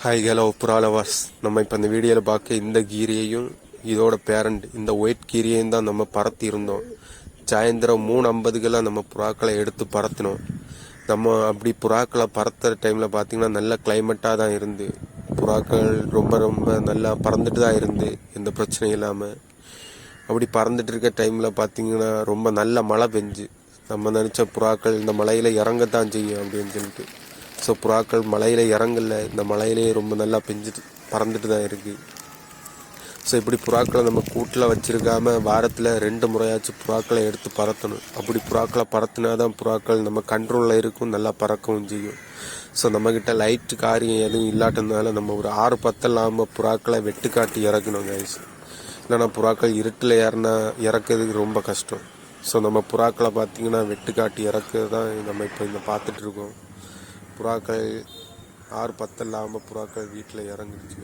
Hi hello புறாலவாஸ். நம்ம இப்போ இந்த வீடியோவில் பார்க்க இந்த கீரியையும் இதோட பேரண்ட் இந்த ஒயிட் கீரியையும் தான் நம்ம பறத்தி இருந்தோம். சாயந்தரம் 3:50கெல்லாம் நம்ம புறாக்களை எடுத்து பறத்தினோம். நம்ம அப்படி புறாக்களை பறத்துற டைமில் பார்த்திங்கன்னா நல்ல கிளைமேட்டாக தான் இருந்து புறாக்கள் ரொம்ப ரொம்ப நல்லா பறந்துட்டு தான் இருந்து எந்த பிரச்சனையும் இல்லாமல். அப்படி பறந்துட்டு இருக்க டைமில் பார்த்திங்கன்னா ரொம்ப நல்ல மழை பெஞ்சு நம்ம நினச்ச புறாக்கள் இந்த மலையில் இறங்கத்தான் செய்யும் அப்படின்னு சொல்லிட்டு. ஸோ புறாக்கள் மலையில் இறங்கல, இந்த மலையிலேயே ரொம்ப நல்லா பெஞ்சிட்டு பறந்துட்டு தான் இருக்குது. ஸோ இப்படி புறாக்களை நம்ம கூட்டில் வச்சுருக்காம வாரத்தில் 2 முறையாச்சும் புறாக்களை எடுத்து பறத்தணும். அப்படி புறாக்களை பறத்தினா தான் புறாக்கள் நம்ம கண்ட்ரோலில் இருக்கும், நல்லா பறக்கவும் செய்யும். ஸோ நம்மக்கிட்ட லைட்டு காரியம் எதுவும் இல்லாட்டதுனால நம்ம ஒரு 6-10 இல்லாமல் புறாக்களை வெட்டு காட்டி இறக்கணும் கைஸ். இல்லைனா புறாக்கள் இருட்டில் இறக்கிறதுக்கு ரொம்ப கஷ்டம். ஸோ நம்ம புறாக்களை பார்த்திங்கன்னா வெட்டு காட்டி இறக்குறது தான் நம்ம இப்போ இந்த பார்த்துட்ருக்கோம். புறாக்கள் 6-10 இல்லாமல் புறாக்கள் வீட்டில் இறங்கிடுச்சு.